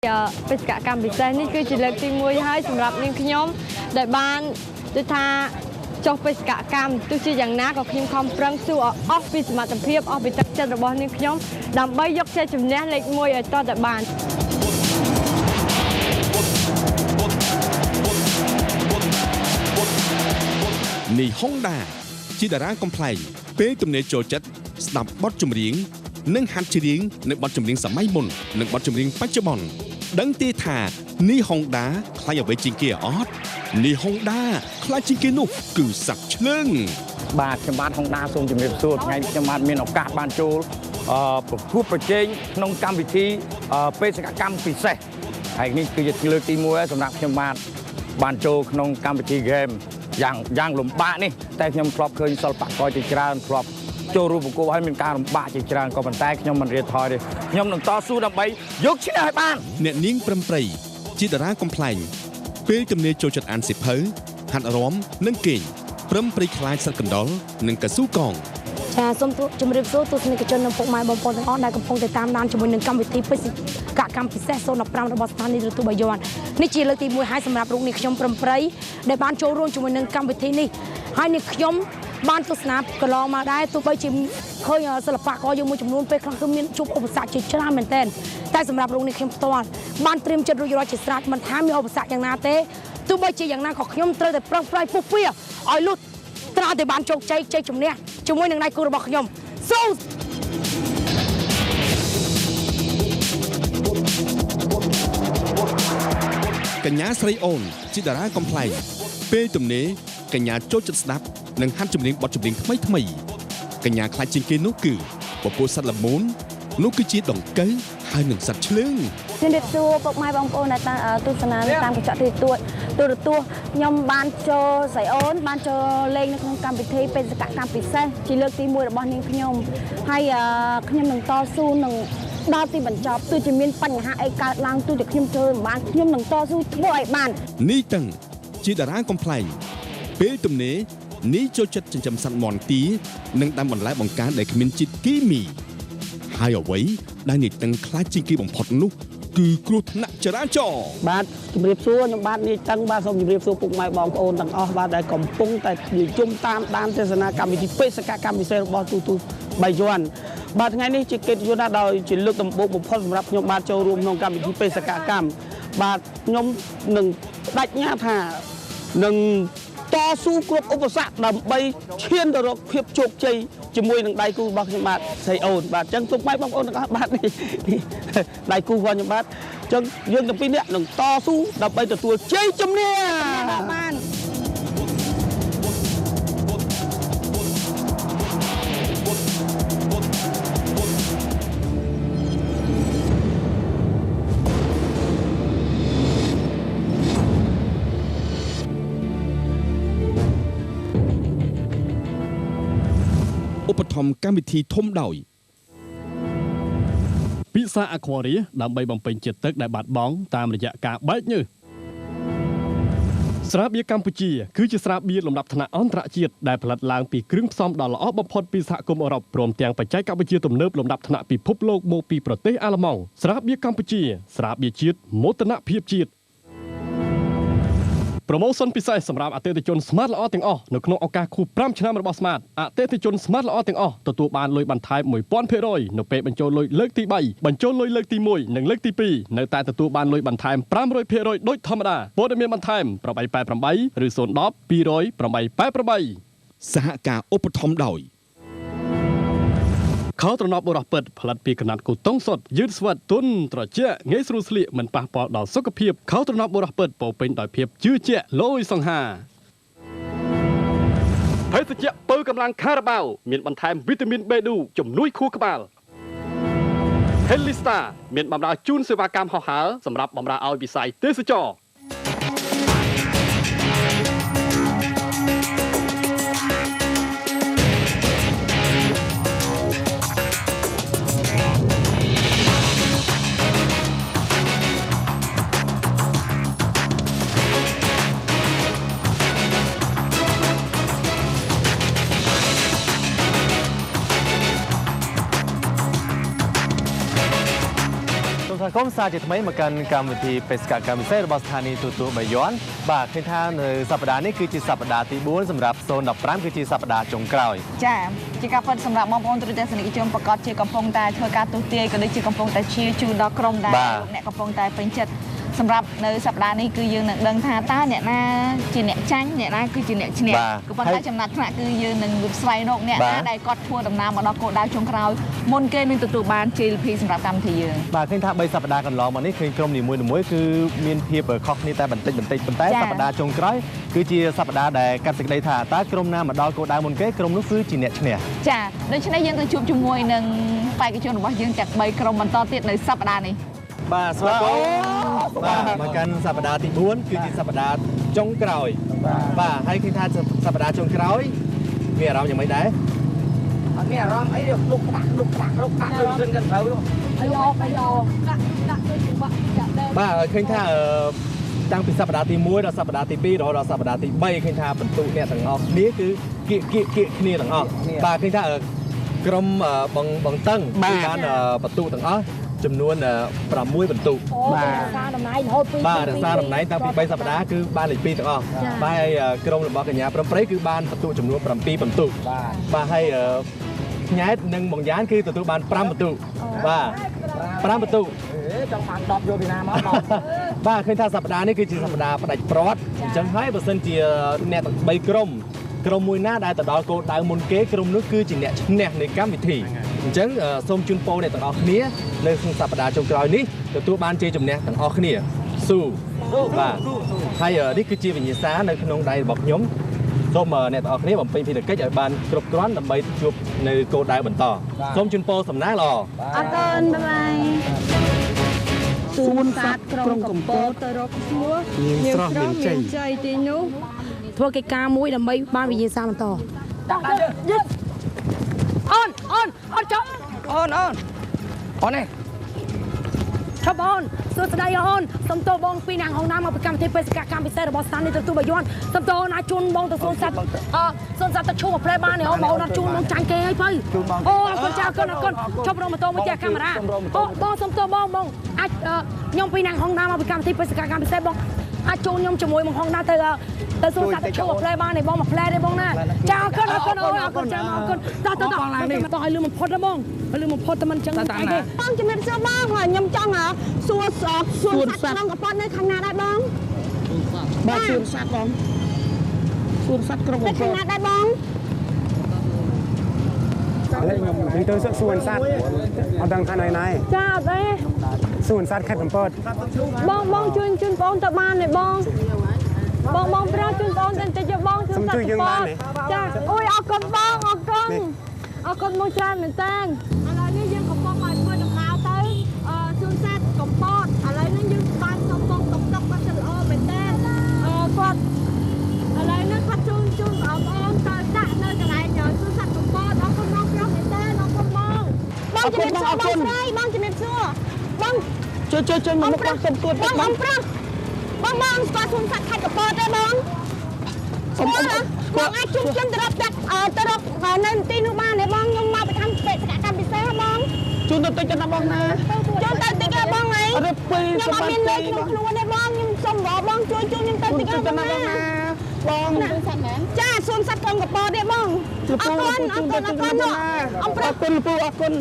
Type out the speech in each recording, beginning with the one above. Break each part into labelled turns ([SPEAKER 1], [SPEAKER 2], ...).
[SPEAKER 1] บริษัทการพิเศษนี่คือจิตเลือกที่มวยให้สำหรับนิ่งขยมได้บ้านด้วยท่าจบบริษัทกรรมตัวชื่ออย่างน้าก็คิมคอมปรังสู้ออฟฟิศมาตเพียบออฟฟิศจัดจัดระบบนิ่งขยมดำใบยกเชจุ่มเนี้ยเล็กมวยไอต่อแต่บ้าน
[SPEAKER 2] ในห้องด่าจิดาราคอมไพลเป็นตุ่มเนโจจัดสนับบอสจุ่มเรียงนึ่งหัดเฉียงในบอสจุ่มเรียงสมัยมุนในบอสจุ่มเรียงปัจจุบันดังตีถาในห้องด่าใครอยากไปจิงเกียร์ออสในห้องด่าใครจิงเกียร์นุกคือสักเชิง
[SPEAKER 3] บาดจังหวัดห้องด่าทรงจุ่มเรียบสูตรไงจังหวัดมีโอกาสบานโจพูดประเจงนงกรรมวิธีเป็นกิจกรรมพิเศษไอ้นี่คือจะเลือกตีมวยสำหรับจังหวัดบานโจนงกรรมวิธีเกมอย่างหลุมบ้านี่แต่ยมครอบเคยสลับปากคอยจิจารครอบโจรูปกูให้เป็นการหลุมบ้าจิจารก็มันแตกยมมันเรียนทอยเลยยมหนึ่งต่อสู้ดับใบยกชิ้นให้บ้าน
[SPEAKER 2] เนี่ยนิ่งปรำปรีจิดาราคอมไพลเป็นกำเนิดโจจัดอันสิบเพอหัดร้อมนั่งเก่งปรำปรีคลายสักกันดอลหนึ่งกระสู้กอง
[SPEAKER 4] ชาส้มจุ่มริบสู้ตัวสนิทจนนำพวกไม้บอลปอนอ้อนได้กำพงแต่ตามนานจมูกหนึ่งกำวิธีเป็นสิกะกำพิเศษโซนปรามระบสถานีรถตู้ใบยอนนี่จีเลยตีมวยให้สำหรับรุ่งนิคมปรำปรีได้บ้านโจรุ่งจมูกหนึ่งกำวิธีนี่ให้นิคมบ้านตุสนาก็ลองมาได้ตัวใบจิมเคยสลับปากก็ยังมือจำนวนไปครั้งคือมีชุบอุปสรรคจิตชราเหมือนเต้นแต่สำหรับรุ่งนิคมตัวบ้านเตรียมจะรู้ยรจิตราชมันท้ามีอุปสรรคอย่างนาเต้ตัวใบจีอย่างนั้นขอขยมเตยแต่ปรำปรีปุ๊บเปี้ยอ้อยลุดตราแต่บ้านโจใจจุ่มเนี่ยจุ่มไว้หนึ่งในกูระบอกขยมสู้
[SPEAKER 2] กัญญาสไรโอนจิดาราคอมไพลเป้ตุ่มเนกัญญาโจจัดสนับหนึ่งหันจุ่มเลี้ยงบอดจุ่มเลี้ยงทำไมกัญญาคลายจิงเกนุกือปะปูสัตว์ละมุนนุคือจีดองเกยให้หนึ่งสัตว์เชื่อง
[SPEAKER 4] เด็กตัวปกไม้บางโอนในตุสนาตามกระจกตัวยมบานโจใส่โอนบานโจเล่งในโครงการพิธีเป็นสกัดการปิดเส้นจีเลือกตีมวยระบอบนิ่งขยมให้ขยมหนึ่งต่อสู้หนึ่งดาวตีบรรจบตัวจะมีปัญหาไอ้การล้างตัวจะขยมเจอบ้านขยมหนึ่งต่อสู้ทั่วไอ้บ้าน
[SPEAKER 2] นี่ตั้งจีดาราคอมไพลเป้ตุ่มเนนี้โจจัดจำสันมอนตีหนึ่งตามบรรลัยบังการได้ขมิ้นจิตกีมีให้เอาไว้ได้หนิตั้งคลายจิงกีบังพอดนุคือกรุธนจราจร
[SPEAKER 5] บ้านจุ่มเรียบซัวยมบ้านนี้ตั้งบ้านส่งจุ่มเรียบซัวปุกไม้บองโอนตั้งอ้อบ้านได้กำปุ้งแต่อยู่จุ่มตามด้านเทศนากรรมวิธีเปสกากรรมวิเศษบอตูใบยวนบ้านไงนี่จิเกตยูนาดอยจิเลือกตำบลบุพพสำหรับยมบ้านโจรวมนงกรรมวิธีเปสกากรรมบ้านยมหนึ่งดัชญาธาหนึ่งต่อสู้กลุ่มอุปสรรคดำใบเชียนดอกเพียบโชคใจจมวยหนึ่งได้กูบอกยมบ้านใส่โอนบ้านจังตุกไม้บองโอนนะครับบ้านนี่ได้กูวันยมบ้านจังยืนกับปีนี้หนึ่งต่อสู้ดำใบตัวใจจมเนี่ย
[SPEAKER 2] อุปธรรมการวิธีทมดอย
[SPEAKER 6] ពិសាអាควาរីដើម្បីបំពេញចិត្តទឹកដែលបាត់បង់តាមរយៈការបែកញើសស្រាបៀរកម្ពុជាគឺជាស្រាបៀរលំដាប់ថ្នាក់អន្តរជាតិដែលផលិតឡើងពីគ្រឿងផ្សំដ៏ល្អបំផុតពីសហគមន៍អឺរ៉ុបព្រមទាំងបច្ចេកវិទ្យាទំនើបលំដាប់ថ្នាក់ពិភពលោកមកពីប្រទេសអាល្លឺម៉ង់ស្រាបៀរកម្ពុជាស្រាបៀរជាតិមោទនភាពជាតិប្រូម៉ូសិនពិសេសសម្រាប់អតិថិជនស្មាតល្អទាំងអស់នៅក្នុងឱកាសខួប5ឆ្នាំរបស់ស្មាតអតិថិជនស្មាតល្អទាំងអស់ទទួលបានលុយបន្ថែម 1000% នៅពេលបញ្ចូលលុយលើកទី3បញ្ចូលលុយលើកទី1និងលើកទី2នៅតែទទួលបានលុយបន្ថែម 500% ដូចធម្មតាព័ត៌មានបន្ថែម888ឬ010 200 888
[SPEAKER 2] សហការឧបត្ថម្ភដោយ
[SPEAKER 6] ខោត្រណប់បុរសពិតផលិតពីក្រណាត់កូតុងសុទ្ធយឺតស្វិតទន់ត្រជាក់ងាយស្រួលស្លៀកមិនប៉ះពាល់ដល់សុខភាពខោត្រណប់បុរសពិតពោពេញដោយភាពជឿជាក់លយសង្ហាភេសជ្ជៈពៅកម្លាំងខារ៉ាបាវមានបន្ថែមវីតាមីន B2 ជំនួយខួរក្បាល Helista មានបម្រើជូនសេវាកម្មហោះហើរសម្រាប់បម្រើឲ្យវិស័យទេសចរណ៍
[SPEAKER 5] ខ
[SPEAKER 7] សង្គមសាជាថ្មីមកកាន់កម្មវិធីបេសកកម្មពិសេសរបស់ស្ថានីយ៍ទូទៅបាយ័នបាទឃើញថានៅសប្តាហ៍នេះគឺជាសប្តាហ៍ទី4សម្រាប់015គឺជាសប្តាហ៍ចុងក្រោយ
[SPEAKER 8] ចាជាការពិតសម្រាប់បងប្អូនទូរទស្សនិកជនប្រកាសជាកំពុងតែធ្វើការទស្សទាយក៏ដូចជាកំពុងតែជាជូនដល់ក្រុមដែរអ្នកកំពុងតែពេញចិត្តសម្រាប់នៅសប្តាហ៍នេះគឺយើងនឹងដឹងថាតើអ្នកណាជាអ្នកចាញ់អ្នកណាគឺជាអ្នកឈ្នះក៏ប៉ុន្តែចំណាត់ថ្នាក់គឺយើងនឹងស្វែងរកអ្នកណាដែលគាត់ធ្វើដំណើរមកដល់គោលដៅចុងក្រោយមុនគេនឹងទទួលបានជ័យលាភីសម្រាប់កម្មវិធីយើង
[SPEAKER 7] បាទឃើញថា3សប្តាហ៍កន្លងមកនេះឃើញក្រុមនីមួយៗគឺមានភាពខុសគ្នាតែបន្តិចប៉ុន្តែសប្តាហ៍ចុងក្រោយគឺជាសប្តាហ៍ដែលកាត់សេចក្តីថាតើក្រុមណាមកដល់គោលដៅមុនគេក្រុមនោះគឺជាអ្នកឈ្នះ
[SPEAKER 8] ចាដូច្នេះយើងទៅជួបជាមួយនឹងបេក្ខជនរបស់យើងទាំង3ក្រុមបន្តទៀតនៅសប្តាហ៍នេះ
[SPEAKER 7] បាទស្វាគមន៍បាទមកកាន់សប្តាហ៍ទី4គឺជាសប្តាហ៍ចុងក្រោយបាទហើយឃើញថាសប្តាហ៍ចុងក្រោយមានអារម្មណ៍យ៉ាងម៉េចដែរ
[SPEAKER 5] អត់មានអារម្មណ៍អីលុកដាក់ដូចសិនកាន់ត្រូវអាយ៉ដាក់ដូចចង្វាក់ចាក់ដែរ
[SPEAKER 7] បាទឃើញថាតាំងពីសប្តាហ៍ទី1ដល់សប្តាហ៍ទី2រហូតដល់សប្តាហ៍ទី3ឃើញថាបន្ទុកអ្នកទាំងអស់គ្នាគឺគៀកគ្នាទាំងអស់បាទឃើញថាក្រុមបងតឹងបានបន្ទុកទាំងអស់ចំនួន6បន្ទុក
[SPEAKER 4] បាទរក្សាតំណែងរហូតពី
[SPEAKER 7] បាទរក្សាតំណែងតាំងពី3សប្តាហ៍គឺបានលេខ2ទាំងអស់បាទហើយក្រុមរបស់កញ្ញាព្រំព្រៃគឺបានបន្ទុកចំនួន7បន្ទុកបាទហើយញ៉ែតនិងបងយ៉ានគឺទទួលបាន5បន្ទុកបាទ5បន្ទុក
[SPEAKER 5] ចង់បាន10យកពីណាមក
[SPEAKER 7] បាទឃើញថាសប្តាហ៍នេះគឺជាសប្តាហ៍ផ្ដាច់ព្រាត់អញ្ចឹងហើយបើសិនជាអ្នកទាំង3ក្រុមមួយណាដែលទៅដល់គោលដៅមុនគេក្រុមនោះគឺជាអ្នកឈ្នះនៃកម្មវិធីអញ្ចឹងសូមជូនពរអ្នកទាំងអស់គ្នានៅក្នុងសប្តាហ៍ចុងក្រោយនេះទទួលបានជ័យជំនះទាំងអស់គ្នាស៊ូបាទហើយនេះគឺជាវិញ្ញាសានៅក្នុងដៃរបស់ខ្ញុំសូមអ្នកទាំងអស់គ្នាបំពេញភារកិច្ចឲ្យបានគ្រប់គ្រាន់ដើម្បីជួបនៅគោលដៅបន្តសូមជូនពរសំណាងល្អ
[SPEAKER 8] អរគុណបាយ
[SPEAKER 1] សួនសត្វក្រុងកំពតទៅរកឈ្មោះមានស្រស់មានជ័យទីនោះ
[SPEAKER 4] ធ្វើកិច្ចការមួយដើម្បីបានវិញ្ញាសាបន្តអូនចុះ
[SPEAKER 5] អូននេះ
[SPEAKER 4] ឆប់អូនសួស្ដីអូនសុំទោសបងពីនាងហងណាមកពីកម្មវិធីបេសកកម្មពិសេសរបស់ស្ថានីយ៍ទូទៅបាយ័នសុំទោសអូនអាចជូនបងទៅសួនសត្វទៅឈូប្រែបានទេអូនបងអត់ជូនបងចាញ់គេហើយទៅអូអរគុណចាអរគុណឆប់រងម៉ូតូមួយចាកាមេរ៉ាអូបងសុំទោសបងអាចខ្ញុំពីនាងហងណាមកពីកម្មវិធីបេសកកម្មពិសេសបងអាចជូនខ្ញុំជាមួយមកហងណាទៅសួនសត្វទៅឈូផ្លែបានទេបងមកផ្លែទេបងណាចាអរគុណអូអរគុណចាអរគុណតោះបងឲ្យលឺបំផុតណាបងឲ្យលឺបំផុតតែមិនចឹងទេ
[SPEAKER 1] បងជំរាបសួរបងខ្ញុំចង់សួរសួនសត្វក្នុងកំពតនៅខាងណាដែរបង
[SPEAKER 5] បាទសួនសត្វបងសួនសត្វក្រុងកំពត
[SPEAKER 1] ខាងណាដែរបង
[SPEAKER 5] ឥឡូវខ្ញុំទៅសួនសត្វអត់ដឹងថាណៃ
[SPEAKER 1] ចាអត់ទេស
[SPEAKER 5] ួនសត្វខេត្តកំពត
[SPEAKER 1] បងជូនបងទៅបានទេបងប្រាប់ជូនបងតិចទៅបងជូនសត្វកំពតចាអូយអរគុណបងអរគុណមួយច្រើនមែនតើឥឡូវនេះយើងកំពុងឲ្យធ្វើដំណើរទៅសួនសត្វកំពតឥឡូវនេះយើងបានកំពុងតុកគាត់ទៅល្អមែនតើគាត់ឥឡូវនេះគាត់ជូនបងប្អូនទៅដាក់នៅកន្លែងសួនសត្វកំពតអរគុណបងប្រុសមែនតើអរគុណបងជំរាបសួរបងស្រីបងជំរាបសួរបង
[SPEAKER 5] ជួយមកមកសុំទួត
[SPEAKER 1] បងប្រុសបងស្គាល់សួនសត្វខេត្តកំពតទេបងបងអាចជុំទៅរកដាក់ទៅរកនៅទីនោះបានទេបងខ្ញុំមកពីកម្មបេសកកម្មពិសេសបង
[SPEAKER 5] ជូនទៅតិចទៅបងណា
[SPEAKER 1] ជូនទៅតិចបងអីខ្ញុំអត់មានលុយក្នុងខ្លួនទេបងខ្ញុំសុំបងជួយខ្ញុំទៅតិច
[SPEAKER 5] បងណាបង
[SPEAKER 1] ចាសួនសត្វក្រុងកំពតទេបងអរគុណអរគុណ
[SPEAKER 5] អរគុណពូអរគុណ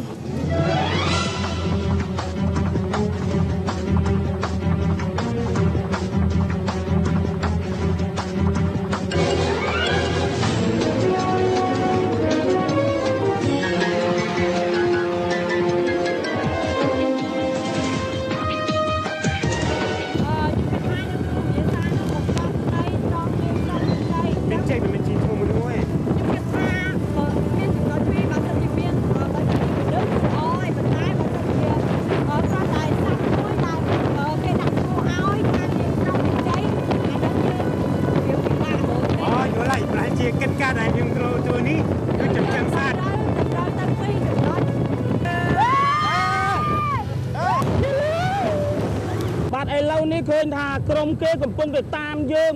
[SPEAKER 5] ឃើញថាក្រុមគេកំពុងតែតាមយើង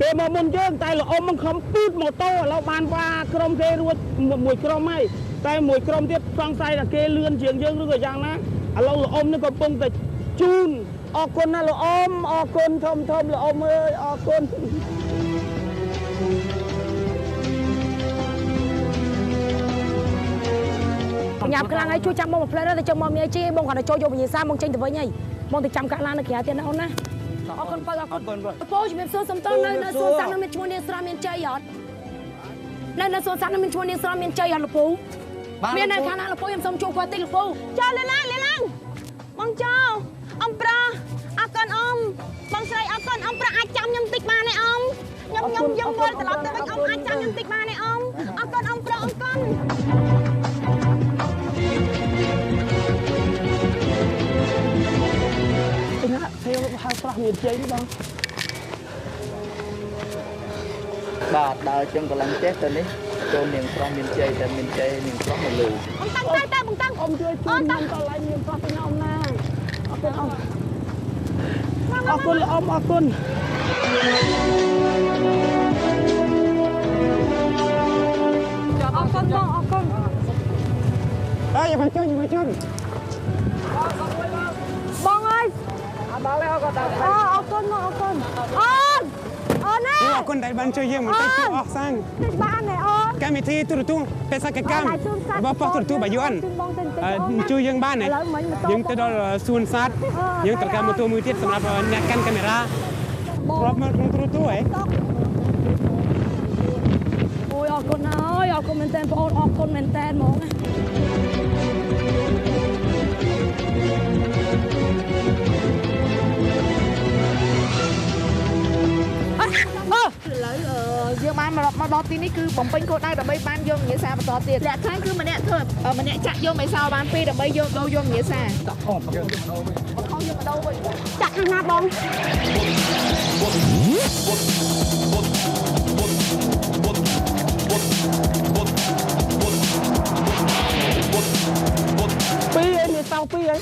[SPEAKER 5] គេមកមុនយើងតែល្អមកខំពូតម៉ូតូឥឡូវបានវ៉ាក្រុមគេរួចមួយក្រុមហើយតែមួយក្រុមទៀតសង្ស័យថាគេលឿនជាងយើងឬក៏យ៉ាងណា ឥឡូវលោកអ៊ំនេះកំពុងតែជូនអរគុណណាលោកអ៊ំអរគុណធំលោកអ៊ំអើយអរគុណ
[SPEAKER 4] ញ៉ាំខ្លាំងហើយជួយចាំបងមកផ្លែទៅចាំមកមានជីបងគាត់ទៅចូលយកវិញ្ញាសាមកចេញទៅវិញហើយបងទៅចាំកាក់ឡាននៅក្រៅទៀតណាអូនណាអរគុណបើអរគុណពោជំរាបសួរសំតនៅសួនស័ក្តិនៅមានឈ្មោះនាងស្រស់មានជ័យអត់នៅសួនស័ក្តិនៅមានឈ្មោះនាងស្រស់មានជ័យអត់លោកពូមាននៅខាងណាលោកពូខ្ញុំសូមជួបគាត់តិចលោកពូចូលលេឡើងបងចូលអំប្រអរគុណអ៊ំបងស្រីអរគុណអ៊ំប្រអាចចាំខ្ញុំតិចបានទេអ៊ំខ្ញុំវិលត្រឡប់ទៅវិញអ៊ំអាចចាំខ្ញុំតិចបានទេអ៊ំអរគុណអ៊ំប្រអរគុណ
[SPEAKER 5] ណាធ្វើហៅស្រស់មានជ័យនេះបង
[SPEAKER 9] បាទដើរចឹងកន្លងចេះទៅនេះចូលនាងស្រស់មានជ័យតែមានជ័យនាងស្រស់មកលឺ
[SPEAKER 4] បងតាំងតែបងតាំងអ៊ំជួយខ្ញុំតឡៃមានស្រស់ពីអ៊ំណាអរគុណអ៊ំ
[SPEAKER 5] អរគុណអ៊ំអរគុណ
[SPEAKER 4] អរគុណបងអរគុណ
[SPEAKER 5] អើយមកជួយបងអើយ
[SPEAKER 4] អរគុណអរគុណអូនណា
[SPEAKER 5] អរគុណដែលបានជួយយើងមកតិចអស់សាំង
[SPEAKER 4] តិចបានទេអូន
[SPEAKER 5] កម្មវិធីទូរទស្សន៍បេសកកម្មរបស់ប៉ុស្តិ៍ទូរទស្សន៍បាយ័នជួយយើងបានទេយើងទៅដល់សួនសត្វយើងត្រូវការម៉ូតូមួយទៀតសម្រាប់អ្នកកាន់កាមេរ៉ារាប់មកក្នុងទូរទស្សន៍ហ៎
[SPEAKER 4] អូយអរគុណហើយអរគុណមែនតើបងអូនអរគុណមែនតើហ្មង
[SPEAKER 8] យើងបានមកដល់ទីនេះគឺបំពេញគោលដៅដើម្បីបានយកវិញ្ញាសាបន្តទៀតលក្ខខណ្ឌគឺម្នាក់ធ្វើម្នាក់ចាក់យកមេសោបាន2ដើម្បីយកដូរយកវិញ្ញាសាអូយើងមកដូរវិញ
[SPEAKER 4] ចាក់ខាងណាបង
[SPEAKER 5] ពីឯនេះតោពីឯង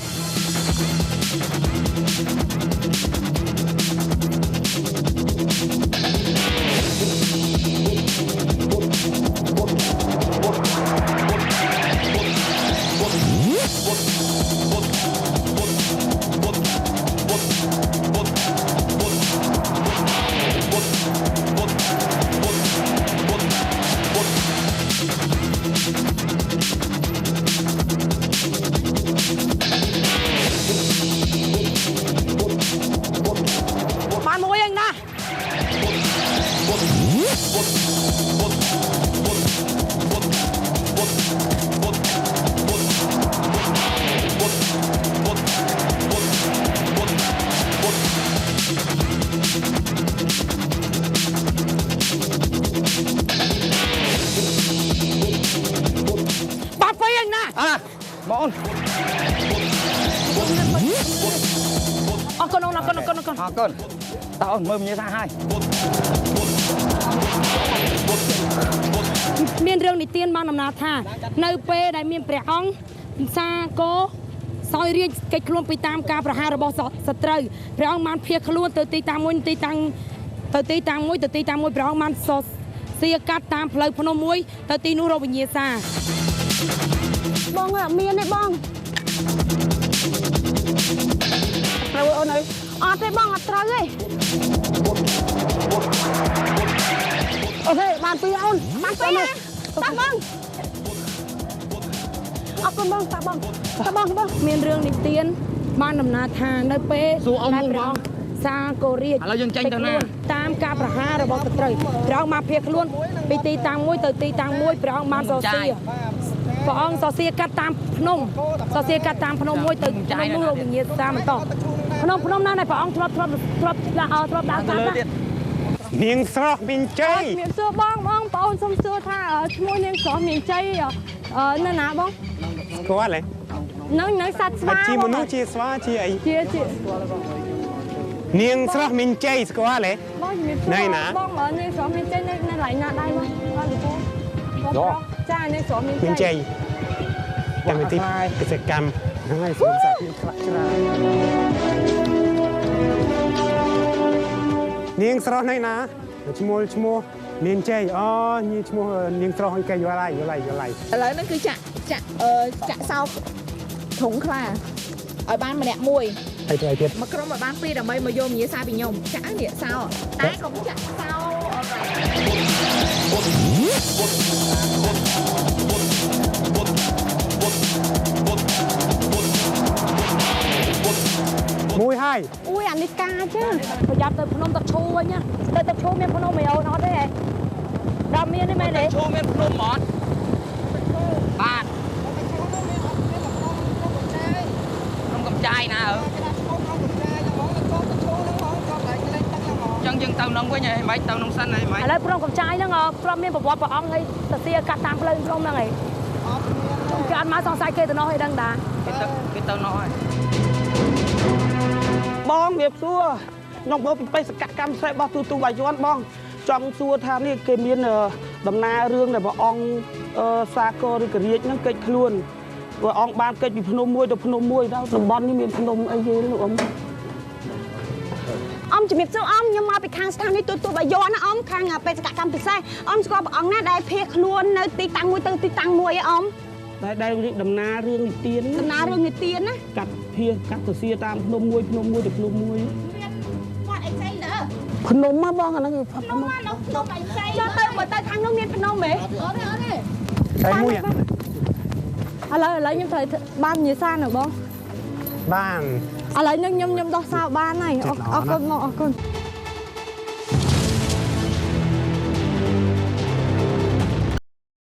[SPEAKER 3] បង
[SPEAKER 4] អរគុណអរគុណអរគុណអរគុណ
[SPEAKER 3] អរគុណតើអូនមើលមានថាហើយ
[SPEAKER 4] មានរឿងនិទានបានដំណើរថានៅពេលដែលមានព្រះអង្គសាគរសោយរាជកិច្ចខ្លួនពីតាមការប្រហាររបស់សត្រូវព្រះអង្គបានភៀសខ្លួនទៅទីតាំងមួយទៅទីតាំងមួយព្រះអង្គបានសៀកាត់តាមផ្លូវភ្នំមួយទៅទីនោះរកវិញ្ញាសាបងអត់មានទេបង
[SPEAKER 5] ត្រូវអូនអើយ
[SPEAKER 4] អត់ទេបងអត់ត្រូវទេ
[SPEAKER 5] អូខេបានពីអូន
[SPEAKER 4] បានពីតាបងអរគុណបងតាបងមានរឿងនិទានបានដំណើរថានៅពេលដែលព្រះអង្គសាគររាជឥឡូវយើងចេញទៅណាតាមការប្រហាររបស់សត្រូវព្រះអង្គមកភៀសខ្លួនពីទីតាំងមួយទៅទីតាំងមួយព្រះអង្គបានព្រះអង្គសរសៀកាត់តាមភ្នំមួយទៅក្នុងនោះរកវិញ្ញាសាបន្តភ្នំណាដែលព្រះអង្គធ្លាប់ដើរតាម
[SPEAKER 5] នាងស្រស់មានជ័យ
[SPEAKER 4] មានសួរបងប្អូនសុំសួរថាឈ្មោះនាងស្រស់មានជ័យនៅណាបង
[SPEAKER 5] ស្គាល់ទេ
[SPEAKER 4] នៅសត្វស្វា
[SPEAKER 5] ជាមនុស្សជាស្វាជាអី
[SPEAKER 4] ជា
[SPEAKER 5] នាងស្រស់មានជ័យស្គាល់ទេ
[SPEAKER 4] បងជំរាបសួរ
[SPEAKER 5] នៅណា
[SPEAKER 4] បងនាងស្រស់មានជ័យនៅកន្លែងណាដែរបងចានាងស្រស់មាន
[SPEAKER 5] ជ័យកម្មវិធីកិច្ចកម្មហើយសួរសាធារណៈខ្លះច្រើននាងស្រស់នៅណាឈ្មោះនាងជ័យអូនាងឈ្មោះនាងស្រស់ឲ្យកែយល់ហើយ
[SPEAKER 8] ឥឡូវហ្នឹងគឺចាក់សោកធុងខ្លា ឲ្យបានម្នាក់មួយ
[SPEAKER 7] ហើយទៅទៀត
[SPEAKER 8] មកក្រុមឲ្យបាន2ដើម្បីមកយកញាសាពីខ្ញុំចាក់នេះសោតែកុំចាក់សោ
[SPEAKER 5] មួយហើយ
[SPEAKER 4] អូយអានេះកាចប្រយ័ត្នទៅភ្នំទឹកឈូវិញណាទៅទឹកឈូមានភ្នំមិនអូនអត់ទេដល់មានទេមែនទេ
[SPEAKER 3] ឈូមានភ្នំអត់បាទក្នុងកំចាយណាអើចឹងយើងទៅនឹងវិញហើយមិនទៅនឹងសិនហើយមិន
[SPEAKER 4] ឥឡូវព្រមកំចាយហ្នឹងព្រមមានប្រវត្តិព្រះអង្គហើយទៅទាកាត់តាមផ្លូវព្រមហ្នឹងហើយគេអត់មកសង្ស័យគេទៅនោះឲ្យដឹងតា
[SPEAKER 3] គេទៅនោះហើយ
[SPEAKER 5] បងវាសួរក្នុងបបិបេសកកម្មពិសេសរបស់ទូបាយ័នបងចង់សួរថានេះគេមានដំណើររឿងដែលព្រះអង្គសាគរឬករាជហ្នឹងកិច្ចខ្លួនព្រះអង្គបានកិច្ចពីភ្នំមួយទៅភ្នំមួយដល់តំបន់នេះមានភ្នំអីគេលោកអ៊ំ
[SPEAKER 10] អមជំរាបសួរអមខ្ញុំមកពីខាងស្ថានីយ៍ទូបាយ័នណាអមខាងបេសកកម្មពិសេសអមស្គាល់ព្រះអង្គណាដែលភៀសខ្លួននៅទីតាំងមួយទៅទីតាំងមួយអម
[SPEAKER 5] ដែលដំណើររឿងនិទាន
[SPEAKER 10] ដំណើររឿងនិទានណា
[SPEAKER 5] កាត់ភៀសកាត់ទៅសៀតាមភ្នំមួយទៅភ្នំមួយ
[SPEAKER 10] គាត់អីផ្សេងទៅ
[SPEAKER 5] ភ្នំមកបងអាហ្នឹង
[SPEAKER 10] ភ្នំមកនៅភ្នំអីផ្សេងចូលទៅបើទៅខាងនោះមានភ្នំហ៎អត់ទេ
[SPEAKER 5] តែមួយ
[SPEAKER 1] ឥឡូវខ្ញុំត្រូវបានញាសានៅបង
[SPEAKER 5] បាន
[SPEAKER 1] ឥឡូវនេះខ្ញុំដោះសោបានហើយអរគុណមកអរគុណ